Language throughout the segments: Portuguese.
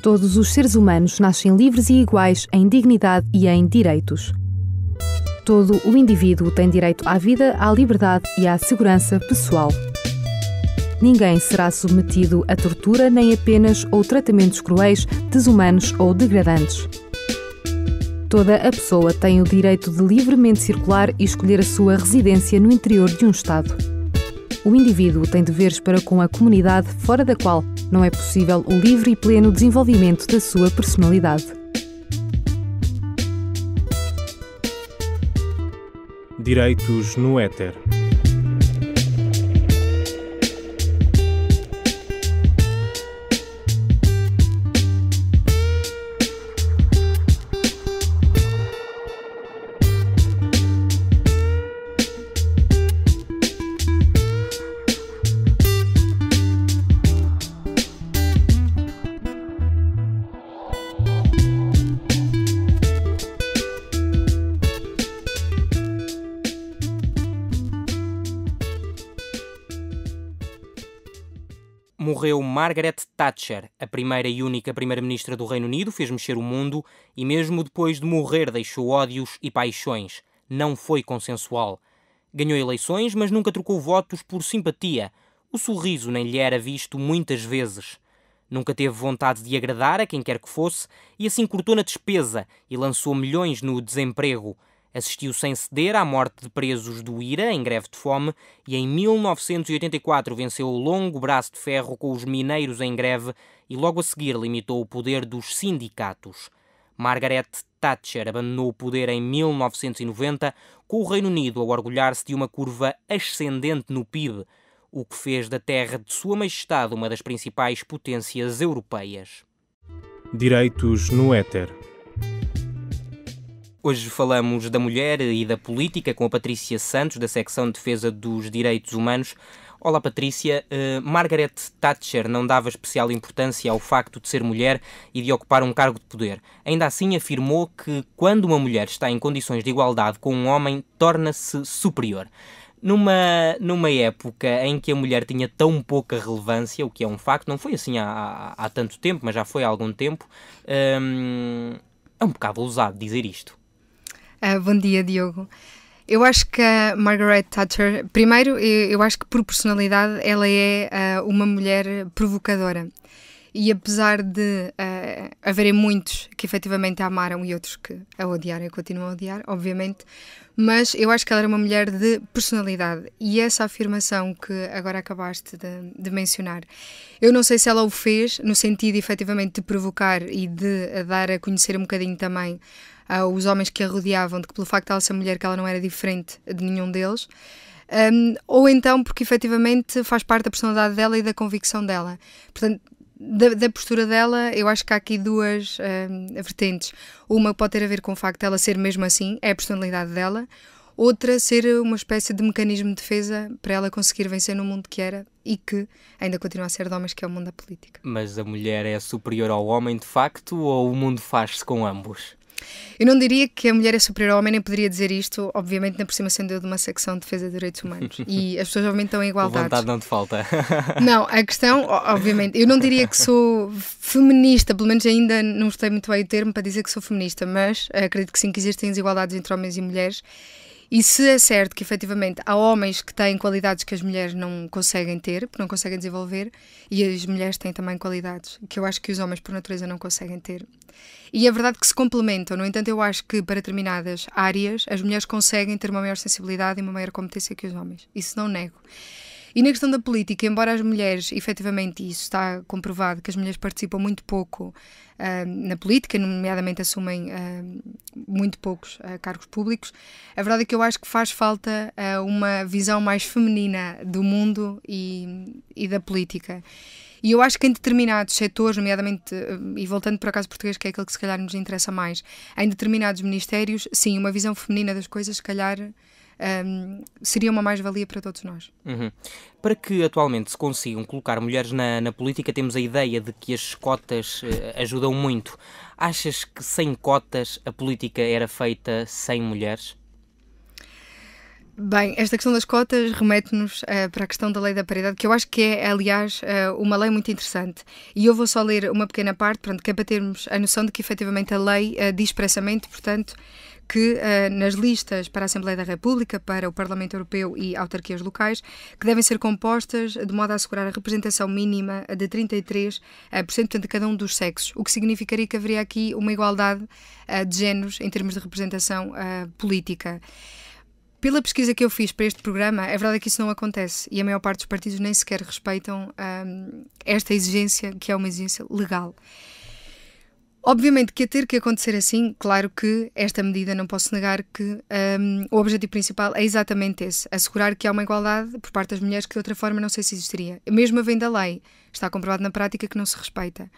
Todos os seres humanos nascem livres e iguais em dignidade e em direitos. Todo o indivíduo tem direito à vida, à liberdade e à segurança pessoal. Ninguém será submetido a tortura nem a penas ou tratamentos cruéis, desumanos ou degradantes. Toda a pessoa tem o direito de livremente circular e escolher a sua residência no interior de um Estado. O indivíduo tem deveres para com a comunidade, fora da qual não é possível o livre e pleno desenvolvimento da sua personalidade. Direitos no éter. Morreu Margaret Thatcher, a primeira e única primeira-ministra do Reino Unido, fez mexer o mundo e mesmo depois de morrer deixou ódios e paixões. Não foi consensual. Ganhou eleições, mas nunca trocou votos por simpatia. O sorriso nem lhe era visto muitas vezes. Nunca teve vontade de agradar a quem quer que fosse e assim cortou na despesa e lançou milhões no desemprego. Assistiu sem ceder à morte de presos do IRA, em greve de fome, e em 1984 venceu o longo braço de ferro com os mineiros em greve e logo a seguir limitou o poder dos sindicatos. Margaret Thatcher abandonou o poder em 1990, com o Reino Unido a orgulhar-se de uma curva ascendente no PIB, o que fez da terra de Sua Majestade uma das principais potências europeias. Direitos no éter. Hoje falamos da mulher e da política com a Patrícia Santos, da secção de defesa dos direitos humanos. Olá Patrícia, Margaret Thatcher não dava especial importância ao facto de ser mulher e de ocupar um cargo de poder. Ainda assim afirmou que quando uma mulher está em condições de igualdade com um homem, torna-se superior. Numa época em que a mulher tinha tão pouca relevância, o que é um facto, não foi assim há tanto tempo, mas já foi há algum tempo, é um bocado ousado dizer isto. Bom dia, Diogo. Eu acho que a Margaret Thatcher, primeiro, eu acho que por personalidade ela é uma mulher provocadora. E apesar de haverem muitos que efetivamente a amaram e outros que a odiaram e continuam a odiar, obviamente, mas eu acho que ela era uma mulher de personalidade. E essa afirmação que agora acabaste de mencionar, eu não sei se ela o fez no sentido efetivamente de provocar e de dar a conhecer um bocadinho também os homens que a rodeavam, de que pelo facto de ela ser mulher que ela não era diferente de nenhum deles, ou então porque efetivamente faz parte da personalidade dela e da convicção dela. Portanto, da postura dela, eu acho que há aqui duas vertentes. Uma pode ter a ver com o facto de ela ser mesmo assim, é a personalidade dela. Outra, ser uma espécie de mecanismo de defesa para ela conseguir vencer no mundo que era e que ainda continua a ser de homens, que é o mundo da política. Mas a mulher é superior ao homem de facto ou o mundo faz-se com ambos? Eu não diria que a mulher é superior ao homem, nem poderia dizer isto, obviamente, na por cima sendo eu de uma secção de defesa de direitos humanos. E as pessoas obviamente estão em igualdade. A vontade não te falta. Não, a questão, obviamente, eu não diria que sou feminista, pelo menos ainda não gostei muito bem o termo para dizer que sou feminista, mas acredito que sim, que existem desigualdades entre homens e mulheres. E se é certo que, efetivamente, há homens que têm qualidades que as mulheres não conseguem ter, porque não conseguem desenvolver, e as mulheres têm também qualidades que eu acho que os homens, por natureza, não conseguem ter. E é verdade que se complementam. No entanto, eu acho que, para determinadas áreas, as mulheres conseguem ter uma maior sensibilidade e uma maior competência que os homens. Isso não nego. E na questão da política, embora as mulheres, efetivamente, isso está comprovado, que as mulheres participam muito pouco na política, nomeadamente assumem muito poucos cargos públicos, a verdade é que eu acho que faz falta uma visão mais feminina do mundo e da política. E eu acho que em determinados setores, nomeadamente, e voltando para o caso português, que é aquele que se calhar nos interessa mais, em determinados ministérios, sim, uma visão feminina das coisas, se calhar, seria uma mais-valia para todos nós. Uhum. Para que atualmente se consigam colocar mulheres na política, temos a ideia de que as cotas ajudam muito. Achas que sem cotas a política era feita sem mulheres? Bem, esta questão das cotas remete-nos para a questão da lei da paridade, que eu acho que é, aliás, uma lei muito interessante. E eu vou só ler uma pequena parte, pronto, que é para termos a noção de que efetivamente a lei diz expressamente, portanto, que nas listas para a Assembleia da República, para o Parlamento Europeu e autarquias locais, que devem ser compostas de modo a assegurar a representação mínima de 33% de cada um dos sexos, o que significaria que haveria aqui uma igualdade de géneros em termos de representação política. Pela pesquisa que eu fiz para este programa, é verdade que isso não acontece e a maior parte dos partidos nem sequer respeitam esta exigência, que é uma exigência legal. Obviamente que a ter que acontecer assim, claro que esta medida não posso negar que o objetivo principal é exatamente esse, assegurar que há uma igualdade por parte das mulheres que de outra forma não sei se existiria. Mesmo havendo a lei, está comprovado na prática que não se respeita.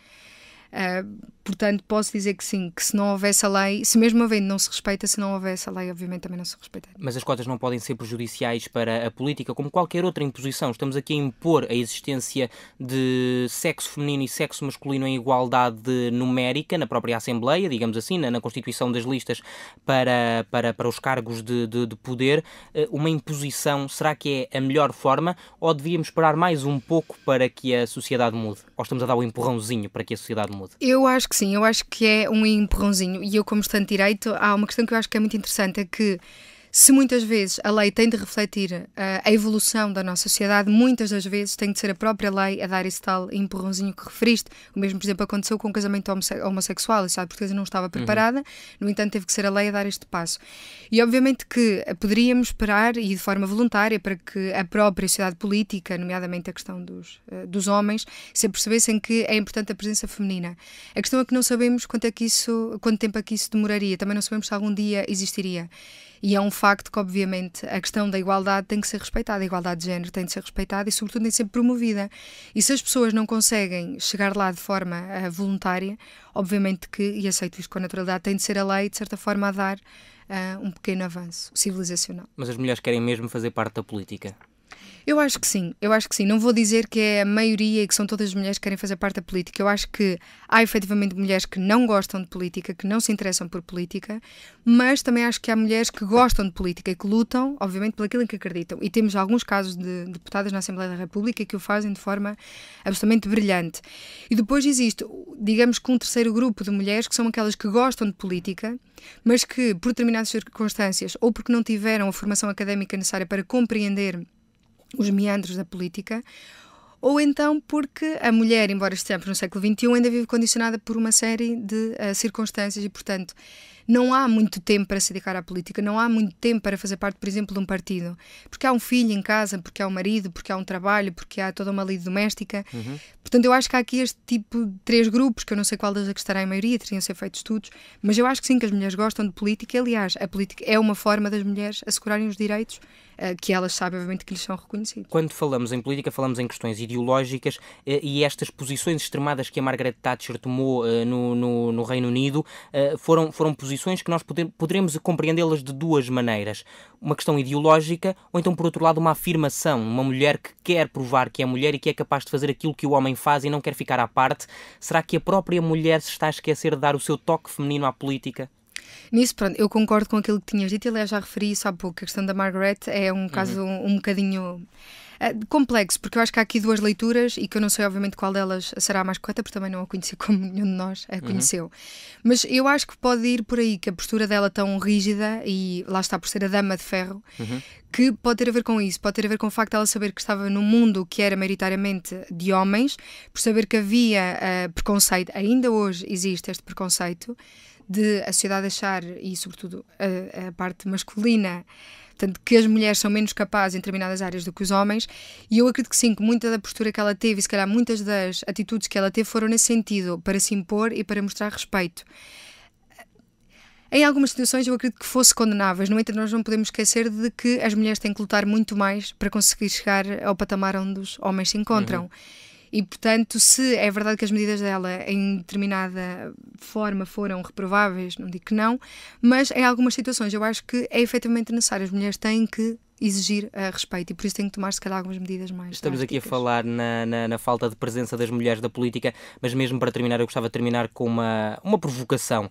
Portanto, posso dizer que sim, que se não houvesse a lei, se mesmo havendo não se respeita, se não houvesse a lei, obviamente também não se respeita. Mas as cotas não podem ser prejudiciais para a política, como qualquer outra imposição. Estamos aqui a impor a existência de sexo feminino e sexo masculino em igualdade numérica na própria Assembleia, digamos assim, na constituição das listas para os cargos de poder. Uma imposição, será que é a melhor forma ou devíamos esperar mais um pouco para que a sociedade mude? Ou estamos a dar um empurrãozinho para que a sociedade mude? Eu acho que sim, eu acho que é um empurrãozinho e eu, como estudante de Direito, há uma questão que eu acho que é muito interessante, é que se muitas vezes a lei tem de refletir a evolução da nossa sociedade, muitas das vezes tem de ser a própria lei a dar esse tal empurrãozinho que referiste. O mesmo, por exemplo, aconteceu com o casamento homossexual. A sociedade portuguesa não estava preparada, no entanto teve que ser a lei a dar este passo. E obviamente que poderíamos esperar, e de forma voluntária, para que a própria sociedade política, nomeadamente a questão dos homens, se apercebessem que é importante a presença feminina. A questão é que não sabemos quanto tempo é que isso demoraria, também não sabemos se algum dia existiria. E é um facto que, obviamente, a questão da igualdade tem que ser respeitada, a igualdade de género tem de ser respeitada e, sobretudo, tem de ser promovida. E se as pessoas não conseguem chegar lá de forma voluntária, obviamente que, e aceito isto com naturalidade, tem de ser a lei, de certa forma, a dar um pequeno avanço civilizacional. Mas as mulheres querem mesmo fazer parte da política? Eu acho que sim. Não vou dizer que é a maioria e que são todas as mulheres que querem fazer parte da política. Eu acho que há efetivamente mulheres que não gostam de política, que não se interessam por política, mas também acho que há mulheres que gostam de política e que lutam, obviamente, por aquilo em que acreditam. E temos alguns casos de deputadas na Assembleia da República que o fazem de forma absolutamente brilhante. E depois existe, digamos que um terceiro grupo de mulheres que são aquelas que gostam de política, mas que, por determinadas circunstâncias, ou porque não tiveram a formação académica necessária para compreender os meandros da política, ou então porque a mulher, embora estejamos no século XXI, ainda vive condicionada por uma série de circunstâncias e, portanto, não há muito tempo para se dedicar à política, não há muito tempo para fazer parte, por exemplo, de um partido. Porque há um filho em casa, porque há um marido, porque há um trabalho, porque há toda uma lida doméstica. Portanto, eu acho que há aqui este tipo de 3 grupos, que eu não sei qual das é que estará em maioria, teriam de ser feitos estudos, mas eu acho que sim, que as mulheres gostam de política. Aliás, a política é uma forma das mulheres assegurarem os direitos que elas sabem, obviamente, que lhes são reconhecidos. Quando falamos em política, falamos em questões ideológicas e estas posições extremadas que a Margaret Thatcher tomou no Reino Unido foram posições que nós poderemos compreendê-las de 2 maneiras. Uma questão ideológica ou então, por outro lado, uma afirmação. Uma mulher que quer provar que é mulher e que é capaz de fazer aquilo que o homem faz e não quer ficar à parte. Será que a própria mulher se está a esquecer de dar o seu toque feminino à política? Nisso, pronto, eu concordo com aquilo que tinhas dito, aliás já referi isso há pouco, a questão da Margaret é um caso um bocadinho complexo, porque eu acho que há aqui 2 leituras e que eu não sei obviamente qual delas será a mais correta, porque também não a conheci como nenhum de nós a conheceu. Mas eu acho que pode ir por aí, que a postura dela tão rígida, e lá está por ser a dama de ferro, que pode ter a ver com isso, pode ter a ver com o facto de ela saber que estava num mundo que era maioritariamente de homens, por saber que havia preconceito, ainda hoje existe este preconceito, de a sociedade achar, e sobretudo a parte masculina, portanto, que as mulheres são menos capazes em determinadas áreas do que os homens, e eu acredito que sim, que muita da postura que ela teve e se calhar muitas das atitudes que ela teve foram nesse sentido, para se impor e para mostrar respeito. Em algumas situações eu acredito que fosse condenáveis, no entanto nós não podemos esquecer de que as mulheres têm que lutar muito mais para conseguir chegar ao patamar onde os homens se encontram. E, portanto, se é verdade que as medidas dela em determinada forma foram reprováveis, não digo que não, mas em algumas situações eu acho que é efetivamente necessário. As mulheres têm que exigir respeito, e por isso tem que tomar, se calhar, algumas medidas mais Estamos aqui a drásticas. falar na falta de presença das mulheres da política, mas mesmo para terminar, eu gostava de terminar com uma provocação.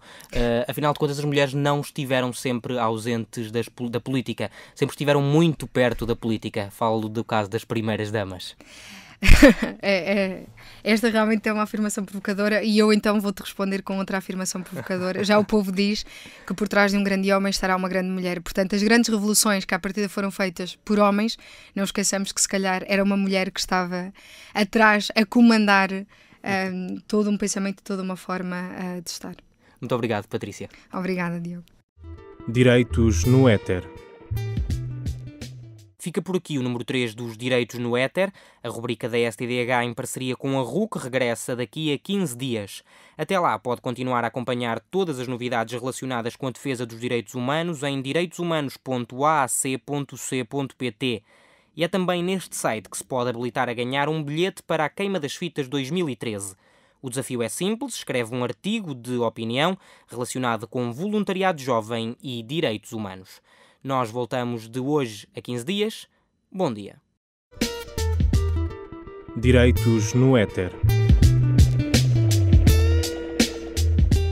Afinal de contas, as mulheres não estiveram sempre ausentes da política, sempre estiveram muito perto da política. Falo do caso das primeiras damas. Esta realmente é uma afirmação provocadora, e eu então vou-te responder com outra afirmação provocadora. Já o povo diz que por trás de um grande homem estará uma grande mulher. Portanto, as grandes revoluções que à partida foram feitas por homens, não esqueçamos que se calhar era uma mulher que estava atrás a comandar todo um pensamento, toda uma forma de estar. Muito obrigado, Patrícia. Obrigada, Diogo. Direitos no Éter. Fica por aqui o número 3 dos Direitos no Éter. A rubrica da STDH em parceria com a RUC regressa daqui a 15 dias. Até lá pode continuar a acompanhar todas as novidades relacionadas com a defesa dos direitos humanos em direitoshumanos.aac.c.pt. E é também neste site que se pode habilitar a ganhar um bilhete para a Queima das Fitas 2013. O desafio é simples: escreve um artigo de opinião relacionado com voluntariado jovem e direitos humanos. Nós voltamos de hoje a 15 dias. Bom dia. Direitos no Éter.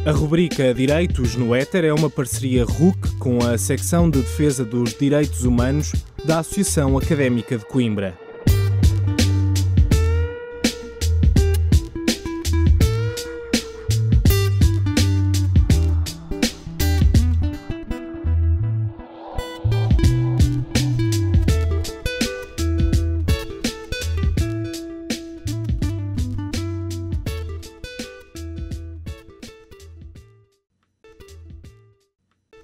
A rubrica Direitos no Éter é uma parceria RUC com a Secção de Defesa dos Direitos Humanos da Associação Académica de Coimbra.